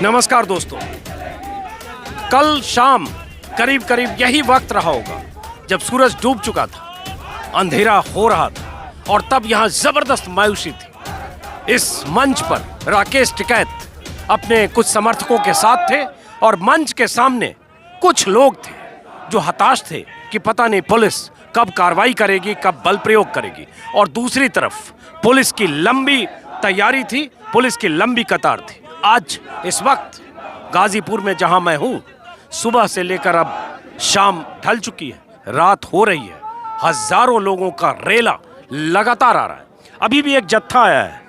नमस्कार दोस्तों, कल शाम करीब करीब यही वक्त रहा होगा जब सूरज डूब चुका था, अंधेरा हो रहा था और तब यहाँ जबरदस्त मायूसी थी। इस मंच पर राकेश टिकैत अपने कुछ समर्थकों के साथ थे और मंच के सामने कुछ लोग थे जो हताश थे कि पता नहीं पुलिस कब कार्रवाई करेगी, कब बल प्रयोग करेगी। और दूसरी तरफ पुलिस की लंबी तैयारी थी, पुलिस की लंबी कतार थी। आज इस वक्त गाजीपुर में जहां मैं हूं, सुबह से लेकर अब शाम ढल चुकी है, रात हो रही है, हजारों लोगों का रेला लगातार आ रहा है। अभी भी एक जत्था आया है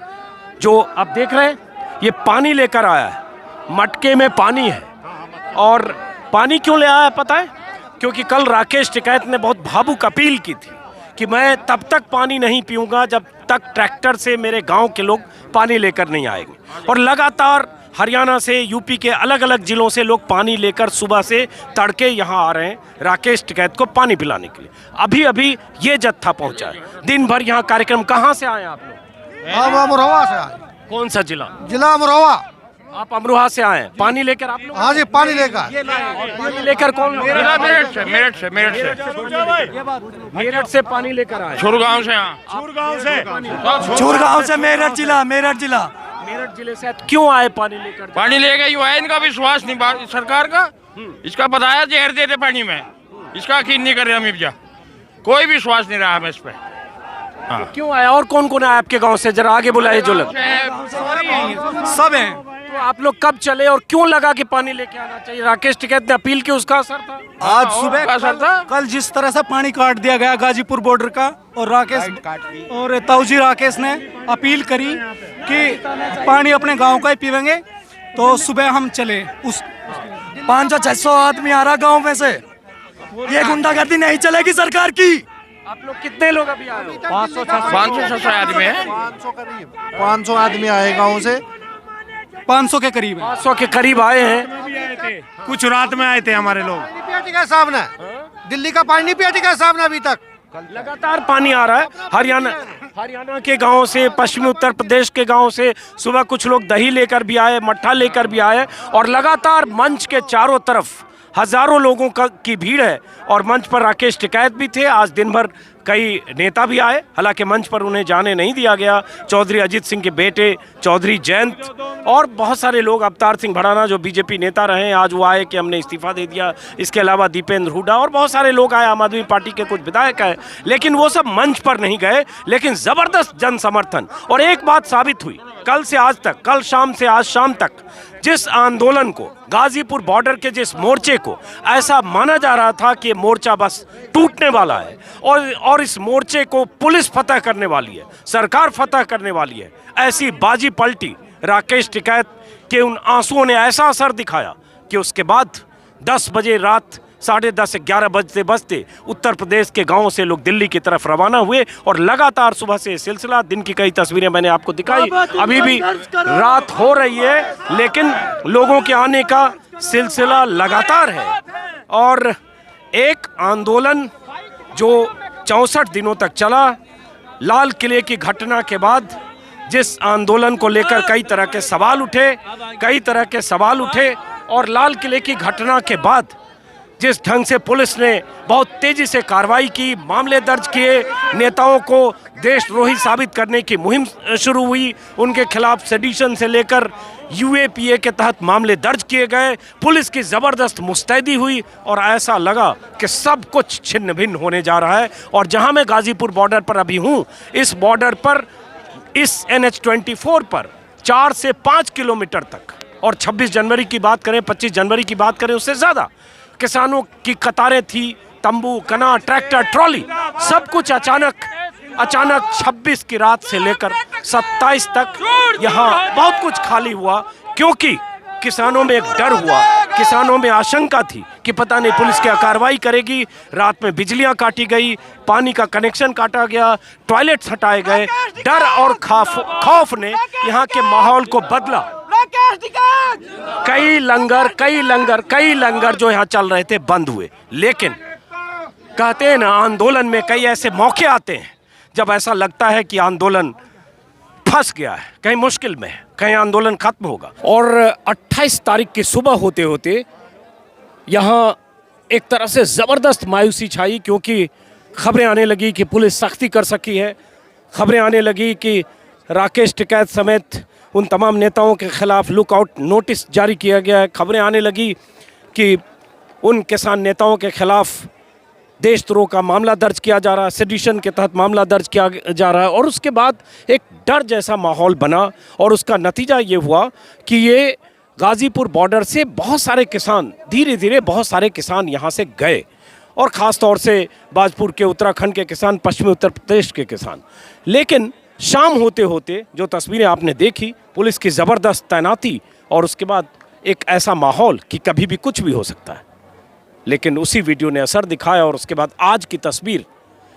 जो आप देख रहे हैं, ये पानी लेकर आया है, मटके में पानी है। और पानी क्यों ले आया है पता है? क्योंकि कल राकेश टिकैत ने बहुत भावुक अपील की थी कि मैं तब तक पानी नहीं पीऊंगा जब तक ट्रैक्टर से मेरे गांव के लोग पानी लेकर नहीं आएंगे। और लगातार हरियाणा से, यूपी के अलग अलग जिलों से लोग पानी लेकर सुबह से तड़के यहाँ आ रहे हैं राकेश टिकैत को पानी पिलाने के लिए। अभी अभी ये जत्था पहुंचा है। दिन भर यहाँ कार्यक्रम। कहाँ से आए आप लोग? हम अमरोहा से आए। कौन सा जिला? जिला अमरोहा। आप अमरोहा से आए, पानी लेकर आप लोग? हाँ जी, पानी लेकर। ये लाए। और पानी लेकर कौन लोग? मेरठ से पानी लेकर आए। छुरगांव से मेरठ जिला मेरठ जिले से क्यों आए पानी लेकर? पानी लेके यूं है, इनका विश्वास नहीं सरकार का। इसका बताया जहर देते पानी में, इसका यकीन नहीं कर रहे हम इब्जा। कोई विश्वास नहीं रहा हमें इस पे। हाँ। क्यों आया? और कौन कौन है आपके गांव से? जरा आगे बुलाइए जो लोग। सब हैं। तो आप लोग कब चले और क्यों लगा कि पानी लेके आना चाहिए? राकेश टिकैत ने अपील की, उसका असर था? आज सुबह का असर था। कल जिस तरह से पानी काट दिया गया गाजीपुर बॉर्डर का, और राकेश और ताऊजी राकेश ने अपील करी कि पानी अपने गांव का ही पीवेंगे, तो सुबह हम चले। उस 500-600 आदमी आ रहा गांव में से। ये गुंडागर्दी नहीं चलेगी सरकार की। आप लोग कितने लोग अभी आए हो? 500-600 आदमी है। 500 आदमी आए गाँव से। 500 के करीब है। 500 के करीब आए हैं। कुछ रात में आए थे हमारे लोग। पिया का सामने दिल्ली का पानी नहीं पिया का सामने अभी तक। लगातार पानी आ रहा है। हरियाणा के गांव से, पश्चिमी उत्तर प्रदेश के गांव से सुबह कुछ लोग दही लेकर भी आए, मट्ठा लेकर भी आए। और लगातार मंच के चारों तरफ हजारों लोगों की भीड़ है। और मंच पर राकेश टिकैत भी थे। आज दिन भर कई नेता भी आए, हालांकि मंच पर उन्हें जाने नहीं दिया गया। चौधरी अजीत सिंह के बेटे चौधरी जयंत और बहुत सारे लोग, अवतार सिंह भड़ाना जो बीजेपी नेता रहे हैं, आज वो आए कि हमने इस्तीफा दे दिया। इसके अलावा दीपेंद्र हुड्डा और बहुत सारे लोग आए, आम आदमी पार्टी के कुछ विधायक आए, लेकिन वो सब मंच पर नहीं गए। लेकिन जबरदस्त जन समर्थन। और एक बात साबित हुई, कल से आज तक, कल शाम से आज शाम तक जिस आंदोलन को, गाजीपुर बॉर्डर के जिस मोर्चे को ऐसा माना जा रहा था कि मोर्चा बस टूटने वाला है और इस मोर्चे को पुलिस फतह करने वाली है, सरकार फतह करने वाली है, ऐसी बाजी पलटी। राकेश टिकैत के उन आंसुओं ने ऐसा असर दिखाया कि उसके बाद 10 बजे रात 10:30-11 बजते बजते उत्तर प्रदेश के गांवों से लोग दिल्ली की तरफ रवाना हुए। और लगातार सुबह से सिलसिला, दिन की कई तस्वीरें मैंने आपको दिखाई। अभी भी रात हो रही है, लेकिन लोगों के आने का सिलसिला लगातार है। और एक आंदोलन जो 64 दिनों तक चला, लाल किले की घटना के बाद जिस आंदोलन को लेकर कई तरह के सवाल उठे, और लाल किले की घटना के बाद जिस ढंग से पुलिस ने बहुत तेजी से कार्रवाई की, मामले दर्ज किए, नेताओं को देशद्रोही साबित करने की मुहिम शुरू हुई, उनके खिलाफ सेडिशन से लेकर यूएपीए के तहत मामले दर्ज किए गए, पुलिस की ज़बरदस्त मुस्तैदी हुई और ऐसा लगा कि सब कुछ छिन्न भिन्न होने जा रहा है। और जहां मैं गाजीपुर बॉर्डर पर अभी हूं, इस बॉर्डर पर, इस NH-24 पर 4 से 5 किलोमीटर तक, और 26 जनवरी की बात करें, 25 जनवरी की बात करें, उससे ज़्यादा किसानों की कतारें थी, तंबू, कना, ट्रैक्टर, ट्रॉली, सब कुछ अचानक 26 की रात से लेकर 27 तक यहाँ बहुत कुछ खाली हुआ। क्योंकि किसानों में एक डर हुआ, किसानों में आशंका थी कि पता नहीं पुलिस क्या कार्रवाई करेगी। रात में बिजलियां काटी गई, पानी का कनेक्शन काटा गया, टॉयलेट्स हटाए गए। डर और खौफ ने यहाँ के माहौल को बदला। कई लंगर जो यहाँ चल रहे थे बंद हुए। लेकिन कहते हैं ना, आंदोलन में कई ऐसे मौके आते हैं जब ऐसा लगता है कि आंदोलन फंस गया है, कहीं मुश्किल में है, कहीं आंदोलन खत्म होगा। और 28 तारीख की सुबह होते होते यहाँ एक तरह से ज़बरदस्त मायूसी छाई, क्योंकि खबरें आने लगी कि पुलिस सख्ती कर सकी है, खबरें आने लगी कि राकेश टिकैत समेत उन तमाम नेताओं के खिलाफ लुकआउट नोटिस जारी किया गया है, खबरें आने लगी कि उन किसान नेताओं के खिलाफ देशद्रोह का मामला दर्ज किया जा रहा है, सेडिशन के तहत मामला दर्ज किया जा रहा है। और उसके बाद एक डर जैसा माहौल बना और उसका नतीजा ये हुआ कि ये गाज़ीपुर बॉर्डर से बहुत सारे किसान, धीरे धीरे बहुत सारे किसान यहाँ से गए, और ख़ास तौर से बाजपुर के, उत्तराखंड के किसान, पश्चिमी उत्तर प्रदेश के किसान। लेकिन शाम होते होते जो तस्वीरें आपने देखी, पुलिस की ज़बरदस्त तैनाती और उसके बाद एक ऐसा माहौल कि कभी भी कुछ भी हो सकता है, लेकिन उसी वीडियो ने असर दिखाया। और उसके बाद आज की तस्वीर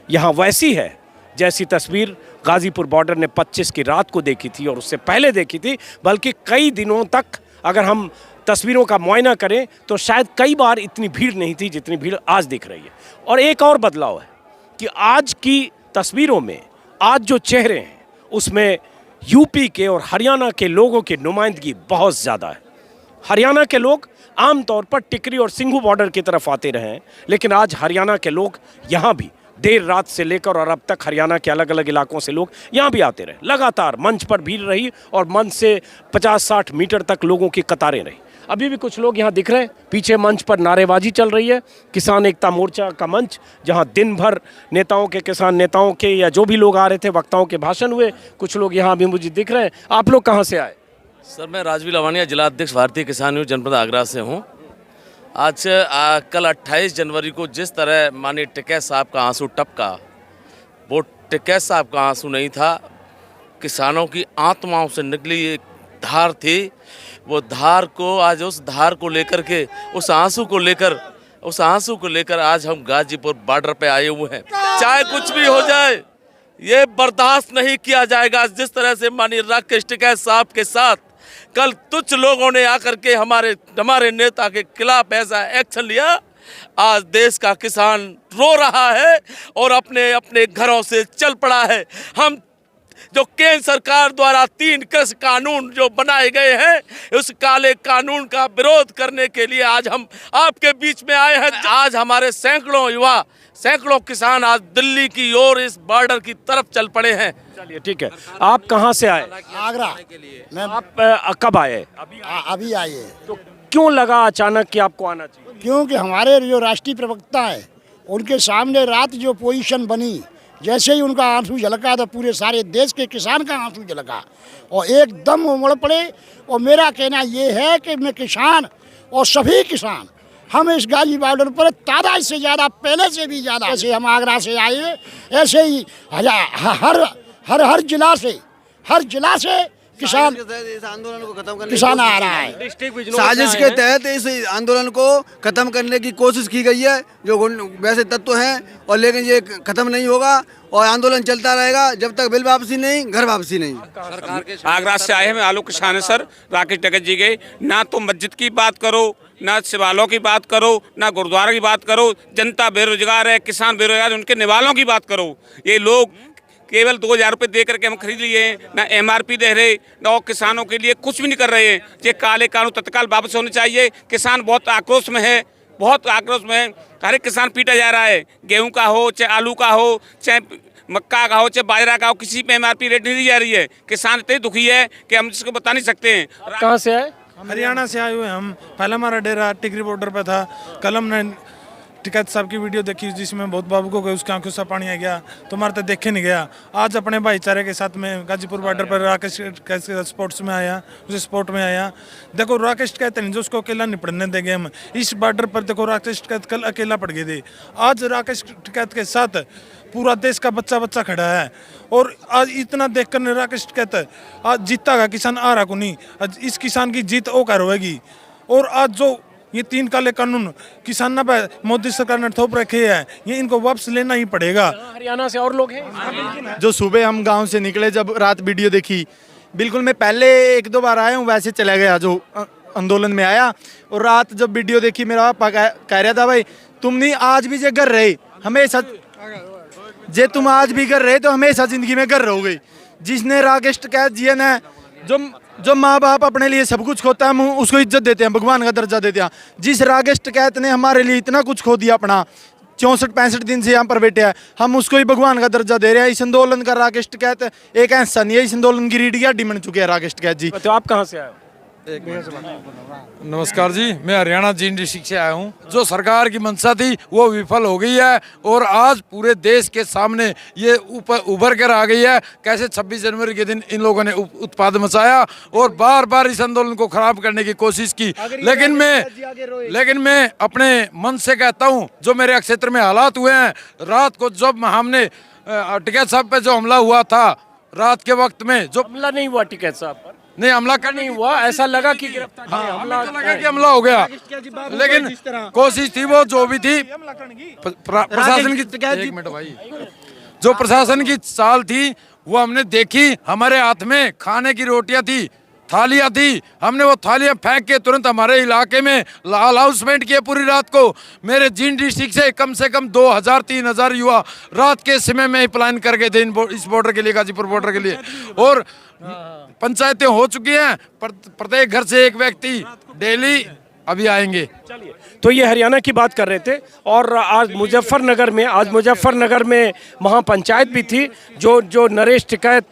यहाँ वैसी है जैसी तस्वीर गाज़ीपुर बॉर्डर ने 25 की रात को देखी थी और उससे पहले देखी थी, बल्कि कई दिनों तक अगर हम तस्वीरों का मुआयना करें तो शायद कई बार इतनी भीड़ नहीं थी जितनी भीड़ आज दिख रही है। और एक और बदलाव है कि आज की तस्वीरों में आज जो चेहरे हैं उसमें यूपी के और हरियाणा के लोगों की नुमाइंदगी बहुत ज़्यादा है। हरियाणा के लोग आमतौर पर टिकरी और सिंघू बॉर्डर की तरफ आते रहे हैं, लेकिन आज हरियाणा के लोग यहाँ भी देर रात से लेकर और अब तक हरियाणा के अलग अलग इलाकों से लोग यहाँ भी आते रहे। लगातार मंच पर भीड़ रही और मंच से 50-60 मीटर तक लोगों की कतारें रही। अभी भी कुछ लोग यहाँ दिख रहे हैं, पीछे मंच पर नारेबाजी चल रही है, किसान एकता मोर्चा का मंच, जहाँ दिन भर नेताओं के, किसान नेताओं के या जो भी लोग आ रहे थे, वक्ताओं के भाषण हुए। कुछ लोग यहाँ भी मुझे दिख रहे हैं। आप लोग कहाँ से आए? सर, मैं राजवी लवानिया, जिला अध्यक्ष भारतीय किसान यूनियन जनपद आगरा से हूँ। आज कल 28 जनवरी को जिस तरह माननीय टिकैत साहब का आंसू टपका, वो टिकैत साहब का आंसू नहीं था, किसानों की आत्माओं से निकली एक धार थी। वो धार को आज, उस धार को लेकर के, उस आंसू को लेकर आज हम गाजीपुर बॉर्डर पे आए हुए हैं। चाहे कुछ भी हो जाए, ये बर्दाश्त नहीं किया जाएगा। जिस तरह से माननीय राकेश टिकैत साहब के साथ कल तुच्छ लोगों ने आकर के हमारे नेता के खिलाफ ऐसा एक्शन लिया, आज देश का किसान रो रहा है और अपने अपने घरों से चल पड़ा है। हम जो केंद्र सरकार द्वारा 3 कृषि कानून जो बनाए गए हैं, उस काले कानून का विरोध करने के लिए आज हम आपके बीच में आए हैं। आज हमारे सैकड़ों युवा, सैकड़ों किसान आज दिल्ली की ओर इस बॉर्डर की तरफ चल पड़े हैं। चलिए ठीक है, आप कहाँ से आए? आगरा। आप कब आए? अभी आए। तो क्यों लगा अचानक कि आपको आना चाहिए? क्योंकि हमारे जो राष्ट्रीय प्रवक्ता है, उनके सामने रात जो पोजीशन बनी, जैसे ही उनका आंसू झलका तो पूरे सारे देश के किसान का आंसू झलका और एकदम उमड़ पड़े। और मेरा कहना ये है कि मैं किसान और सभी किसान, हम इस गाजी बॉर्डर पर तादाद से ज़्यादा, पहले से भी ज़्यादा, ऐसे हम आगरा से आए, ऐसे ही हर जिला से किसान इस आंदोलन को खत्म करने किसान आ रहा है। साजिश के तहत इस आंदोलन को खत्म करने की कोशिश की गई है, जो वैसे तत्व हैं, और लेकिन ये खत्म नहीं होगा और आंदोलन चलता रहेगा जब तक बिल वापसी नहीं, घर वापसी नहीं। आगरा से आए हैं, आलू किसान है सर, राकेश टिकैत जी के। ना तो मस्जिद की बात करो, ना शिवालयों की बात करो, ना गुरुद्वारा की बात करो। जनता बेरोजगार है, किसान बेरोजगार, उनके निवालों की बात करो। ये लोग केवल 2000 रुपये दे करके हम खरीद लिए हैं, ना MRP दे रहे, ना किसानों के लिए कुछ भी नहीं कर रहे हैं। ये काले कानून तत्काल वापस होने चाहिए। किसान बहुत आक्रोश में है, बहुत आक्रोश में है। हर एक किसान पीटा जा रहा है, गेहूं का हो, चाहे आलू का हो, चाहे मक्का का हो, चाहे बाजरा का हो, किसी पे MRP रेट नहीं दी जा रही है। किसान इतने दुखी है कि हम इसको बता नहीं सकते हैं। कहाँ से आए? हरियाणा से आए हुए हम। पहला हमारा डेरा टिकरी बॉर्डर पे था। कल हमने टिकैत साहब की वीडियो देखी जिसमें बहुत भावुक हो गए, उसकी आंखों से पानी आ गया, तो हमारे तो देखे नहीं गया। आज अपने भाईचारे के साथ में गाजीपुर बॉर्डर पर राकेश स्पोर्ट्स में आया, उसे स्पोर्ट में आया। देखो राकेश कहते नहीं जो उसको अकेला निपटने देंगे हम इस बॉर्डर पर। देखो राकेश टिकैत कल अकेला पड़ गए थे, आज राकेश टिकैत के साथ पूरा देश का बच्चा खड़ा है। और आज इतना देखकर राकेश टिकैत आज जीता का किसान आ रहा को नहीं, आज इस किसान की जीत ओ कर होगी। और आज जो ये 3 काले कानून किसानों पे मोदी सरकार ने थोप रखे हैं, ये इनको वापस लेना ही पड़ेगा। हरियाणा से और लोग हैं जो सुबह हम गांव से निकले, जब रात वीडियो देखी, बिल्कुल मैं पहले 1-2 बार आया हूँ, वैसे चला गया जो आंदोलन में आया। और रात जब वीडियो देखी, मेरा पापा कह रहा था भाई तुम नहीं आज भी घर रहे, हमेशा जे तुम आज भी घर रहे तो हमेशा जिंदगी में घर रहोगे। जिसने राकेश टिकैत जी ने जो माँ बाप अपने लिए सब कुछ खोता है, हम उसको इज्जत देते हैं, भगवान का दर्जा देते हैं। जिस राकेश टिकैत ने हमारे लिए इतना कुछ खो दिया, अपना 64-65 दिन से यहाँ पर बैठे हैं, हम उसको ही भगवान का दर्जा दे रहे हैं। इस आंदोलन का राकेश टिकैत एक हिस्सा नहीं है, इस आंदोलन की रीढ़ की हड्डी बन चुके हैं राकेश टिकैत जी। तो आप कहाँ से आए हो? नमस्कार जी, मैं हरियाणा जींद डिस्ट्रिक्ट से आया हूँ। जो सरकार की मंशा थी वो विफल हो गई है और आज पूरे देश के सामने ये उभर कर आ गई है। कैसे 26 जनवरी के दिन इन लोगों ने उत्पाद मचाया और बार बार इस आंदोलन को खराब करने की कोशिश की, लेकिन मैं अपने मन से कहता हूँ, जो मेरे क्षेत्र में हालात हुए हैं, रात को जब हमने टिकैत साहब पे जो हमला हुआ था, रात के वक्त में जो हमला नहीं हुआ टिकैत साहब पर, नहीं हमला कर नहीं हुआ, ऐसा लगा कि गिरफ्तार हमला लगा कि हमला हो गया, लेकिन कोशिश थी वो जो भी थी प्रशासन की, एक मिनट भाई, जो प्रशासन की चाल थी वो हमने देखी। हमारे हाथ में खाने की रोटियां थी, थालियां थी, हमने वो थालियां फेंक के तुरंत हमारे इलाके में अनाउंसमेंट किए पूरी रात को। मेरे जींद डिस्ट्रिक्ट से कम 2000-3000 युवा रात के समय में पलायन कर गए थे इस बॉर्डर के लिए, गाजीपुर बॉर्डर के लिए। और पंचायतें हो चुकी हैं, प्रत्येक घर से एक व्यक्ति डेली अभी आएंगे। चलिए, तो ये हरियाणा की बात कर रहे थे। और आज मुजफ्फरनगर में महापंचायत भी थी, जो नरेश टिकैत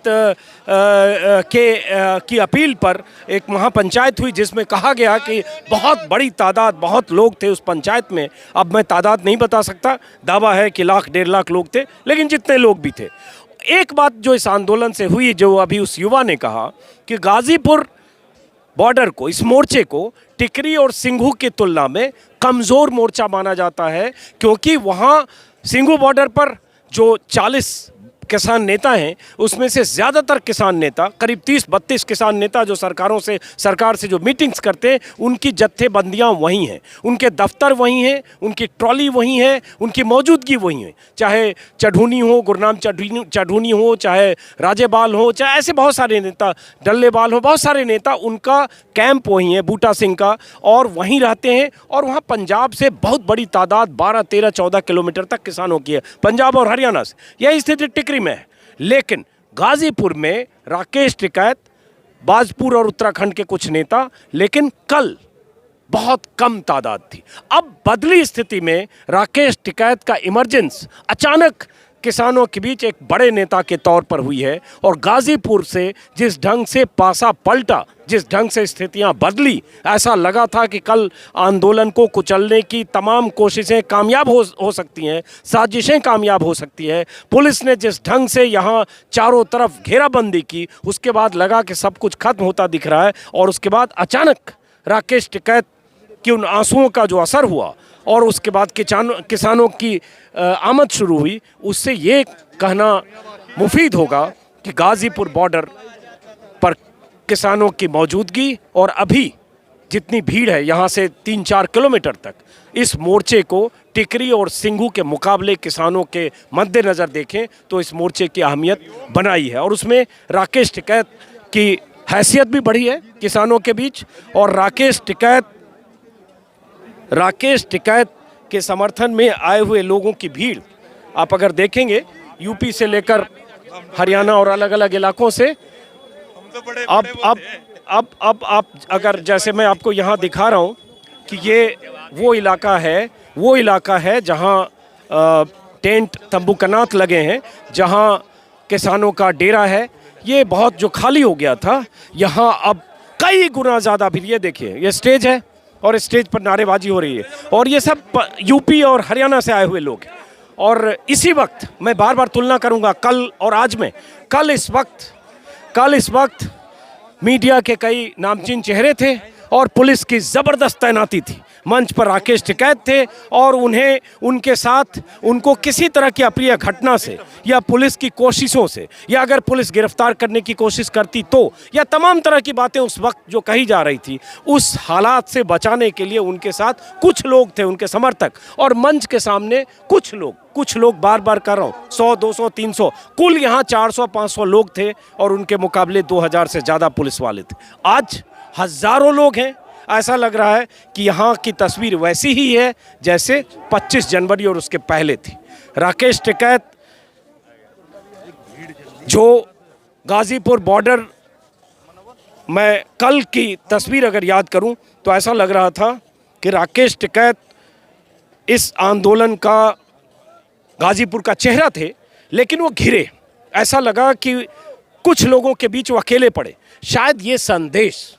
की अपील पर एक महापंचायत हुई, जिसमें कहा गया कि बहुत बड़ी तादाद, बहुत लोग थे उस पंचायत में। अब मैं तादाद नहीं बता सकता, दावा है कि 1-1.5 लाख लोग थे, लेकिन जितने लोग भी थे। एक बात जो इस आंदोलन से हुई, जो अभी उस युवा ने कहा कि गाजीपुर बॉर्डर को, इस मोर्चे को टिकरी और सिंघू की तुलना में कमज़ोर मोर्चा माना जाता है, क्योंकि वहाँ सिंघू बॉर्डर पर जो 40 किसान नेता हैं, उसमें से ज़्यादातर किसान नेता, करीब 30-32 किसान नेता जो सरकार से जो मीटिंग्स करते हैं, उनकी जत्थेबंदियाँ वहीं हैं, उनके दफ्तर वहीं हैं, उनकी ट्रॉली वहीं है, उनकी मौजूदगी वहीं है। चाहे चढ़ूनी हो, गुरनाम चढ़ूनी हो, चाहे राजेबाल हो, चाहे ऐसे बहुत सारे नेता, डल्लेबाल हो, बहुत सारे नेता, उनका कैंप वहीं है, बूटा सिंह का, और वहीं रहते हैं। और वहाँ पंजाब से बहुत बड़ी तादाद 12, 13, 14 किलोमीटर तक किसानों की है, पंजाब और हरियाणा से। यही स्थिति टिकरी में है। लेकिन गाजीपुर में राकेश टिकैत, बाजपुर और उत्तराखंड के कुछ नेता, लेकिन कल बहुत कम तादाद थी। अब बदली स्थिति में राकेश टिकैत का इमरजेंस अचानक किसानों के बीच एक बड़े नेता के तौर पर हुई है। और गाजीपुर से जिस ढंग से पासा पलटा, जिस ढंग से स्थितियां बदली, ऐसा लगा था कि कल आंदोलन को कुचलने की तमाम कोशिशें कामयाब हो सकती हैं, साजिशें कामयाब हो सकती है। पुलिस ने जिस ढंग से यहाँ चारों तरफ घेराबंदी की, उसके बाद लगा कि सब कुछ खत्म होता दिख रहा है। और उसके बाद अचानक राकेश टिकैत कि उन आंसुओं का जो असर हुआ और उसके बाद किसानों की आमद शुरू हुई, उससे ये कहना मुफीद होगा कि गाजीपुर बॉर्डर पर किसानों की मौजूदगी और अभी जितनी भीड़ है यहाँ से 3-4 किलोमीटर तक, इस मोर्चे को टिकरी और सिंघू के मुकाबले किसानों के मद्देनज़र देखें तो इस मोर्चे की अहमियत बनाई है। और उसमें राकेश टिकैत की हैसियत भी बढ़ी है किसानों के बीच। और राकेश टिकैत के समर्थन में आए हुए लोगों की भीड़ आप अगर देखेंगे, यूपी से लेकर हरियाणा और अलग अलग इलाकों से, अब आप अगर, जैसे मैं आपको यहाँ दिखा रहा हूँ कि ये वो इलाका है जहाँ टेंट तंबू कनात लगे हैं, जहाँ किसानों का डेरा है। ये बहुत जो खाली हो गया था, यहाँ अब कई गुना ज़्यादा भीड़। ये देखिए, ये स्टेज है और स्टेज पर नारेबाजी हो रही है, और ये सब यूपी और हरियाणा से आए हुए लोग हैं। और इसी वक्त मैं बार बार तुलना करूंगा कल और आज में। कल इस वक्त मीडिया के कई नामचीन चेहरे थे और पुलिस की ज़बरदस्त तैनाती थी। मंच पर राकेश टिकैत थे और उनके साथ उनको किसी तरह की अप्रिय घटना से या पुलिस की कोशिशों से, या अगर पुलिस गिरफ्तार करने की कोशिश करती तो, या तमाम तरह की बातें उस वक्त जो कही जा रही थी, उस हालात से बचाने के लिए उनके साथ कुछ लोग थे, उनके समर्थक। और मंच के सामने कुछ लोग बार बार कर रहा हूँ, 100, 200, 300, कुल यहाँ 400-500 लोग थे और उनके मुकाबले 2000 से ज़्यादा पुलिस वाले थे। आज हज़ारों लोग हैं। ऐसा लग रहा है कि यहाँ की तस्वीर वैसी ही है जैसे 25 जनवरी और उसके पहले थी। राकेश टिकैत जो गाजीपुर बॉर्डर, मैं कल की तस्वीर अगर याद करूं तो ऐसा लग रहा था कि राकेश टिकैत इस आंदोलन का, गाजीपुर का चेहरा थे, लेकिन वो घिरे। ऐसा लगा कि कुछ लोगों के बीच वो अकेले पड़े। शायद ये संदेश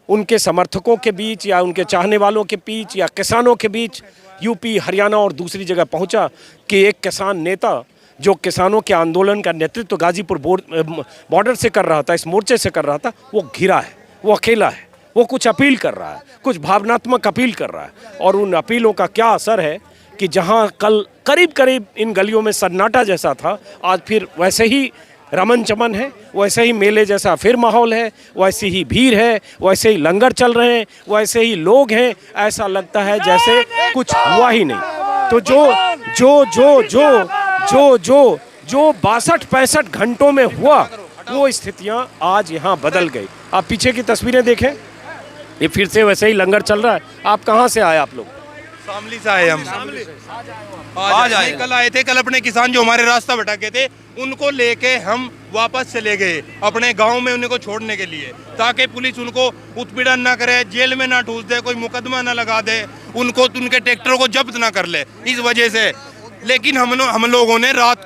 उनके समर्थकों के बीच या उनके चाहने वालों के बीच या किसानों के बीच यूपी, हरियाणा और दूसरी जगह पहुंचा कि एक किसान नेता जो किसानों के आंदोलन का नेतृत्व गाजीपुर बॉर्डर से कर रहा था, इस मोर्चे से कर रहा था, वो घिरा है, वो अकेला है, वो कुछ अपील कर रहा है, कुछ भावनात्मक अपील कर रहा है। और उन अपीलों का क्या असर है कि जहां कल करीब करीब इन गलियों में सन्नाटा जैसा था, आज फिर वैसे ही रमन चमन है, वैसे ही मेले जैसा फिर माहौल है, वैसी ही भीड़ है, वैसे ही लंगर चल रहे हैं, वैसे ही लोग हैं। ऐसा लगता है जैसे कुछ हुआ ही नहीं। तो जो 62-65 घंटों में हुआ, वो स्थितियां आज यहाँ बदल गई। आप पीछे की तस्वीरें देखें, ये फिर से वैसे ही लंगर चल रहा है। आप कहाँ से आए आप लोग? शामली से आए हम। आज आए, कल आए थे। कल अपने किसान जो हमारे रास्ता भटके थे उनको लेके हम वापस चले गए अपने गांव में, उनको छोड़ने के लिए, ताकि पुलिस उनको उत्पीड़न ना करे, जेल में ना ठूस दे, कोई मुकदमा ना लगा दे, उनको उनके ट्रैक्टर को जब्त ना कर ले, इस वजह से। लेकिन हम लोगों ने रात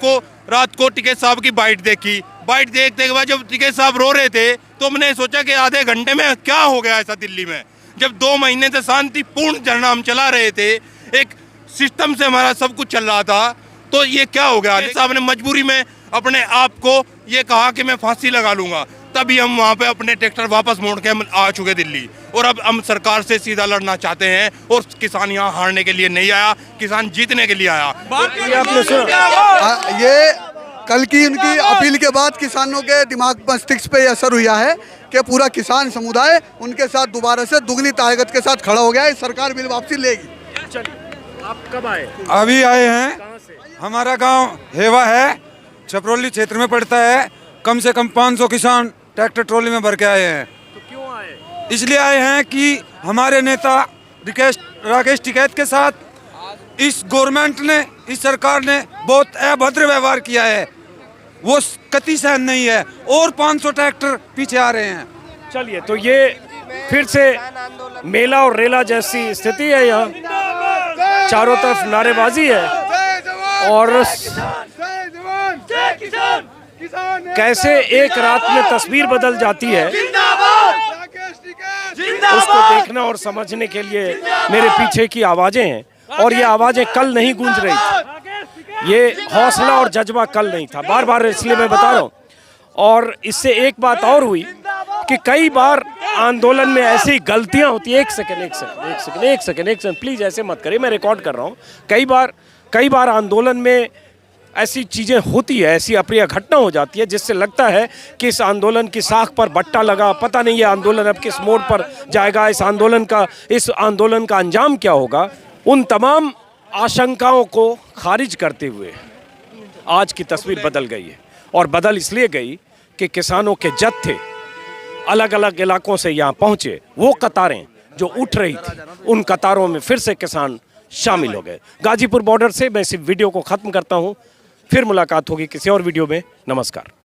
को टिकैत साहब की बाइट देखी। बाइट देखने के बाद जब टिकैत साहब रो रहे थे तो हमने सोचा कि आधे घंटे में क्या हो गया ऐसा दिल्ली में, जब 2 महीने से शांतिपूर्ण धरना हम चला रहे थे, एक सिस्टम से हमारा सब कुछ चल रहा था, तो ये क्या हो गया? साहब ने मजबूरी में अपने आप को ये कहा कि मैं फांसी लगा लूंगा, तभी हम वहाँ पे अपने ट्रैक्टर वापस मोड़ के हम आ चुके दिल्ली। और अब हम सरकार से सीधा लड़ना चाहते हैं, और किसान यहाँ हारने के लिए नहीं आया, किसान जीतने के लिए आया। ये कल की उनकी अपील के बाद किसानों के दिमाग मस्तिष्क पे असर हुआ है कि पूरा किसान समुदाय उनके साथ दोबारा से दुगनी ताकत के साथ खड़ा हो गया है। सरकार बिल वापसी लेगी। आप कब आए? अभी आए हैं। हमारा गांव हेवा है, छपरौली क्षेत्र में पड़ता है। कम से कम 500 किसान ट्रैक्टर ट्रॉली में भर के आए हैं। तो क्यों आए? इसलिए आए हैं कि हमारे नेता राकेश टिकैत के साथ इस गवर्नमेंट ने, इस सरकार ने बहुत अभद्र व्यवहार किया है, वो कतई सहन नहीं है। और 500 ट्रैक्टर पीछे आ रहे हैं। चलिए, तो ये फिर से मेला और रेला जैसी स्थिति है यहाँ, चारों तरफ नारेबाजी है। और कैसे एक रात में तस्वीर बदल जाती है, उसको देखना और समझने के लिए मेरे पीछे की आवाजें हैं। और ये आवाजें कल नहीं गूंज रही थी, ये हौसला और जज्बा कल नहीं था, बार बार इसलिए मैं बता रहा हूँ। और इससे एक बात और हुई कि कई बार आंदोलन में ऐसी गलतियां होती है। एक सेकंड प्लीज ऐसे मत करिए, मैं रिकॉर्ड कर रहा हूँ। कई बार आंदोलन में ऐसी चीज़ें होती है, ऐसी अप्रिय घटना हो जाती है जिससे लगता है कि इस आंदोलन की साख पर बट्टा लगा, पता नहीं ये आंदोलन अब किस मोड़ पर जाएगा, इस आंदोलन का अंजाम क्या होगा। उन तमाम आशंकाओं को खारिज करते हुए आज की तस्वीर बदल गई है। और बदल इसलिए गई कि किसानों के जत्थे अलग अलग इलाकों से यहाँ पहुँचे, वो कतारें जो उठ रही थी, उन कतारों में फिर से किसान शामिल हो गए। गाजीपुर बॉर्डर से मैं इस वीडियो को ख़त्म करता हूँ। फिर मुलाकात होगी किसी और वीडियो में। नमस्कार।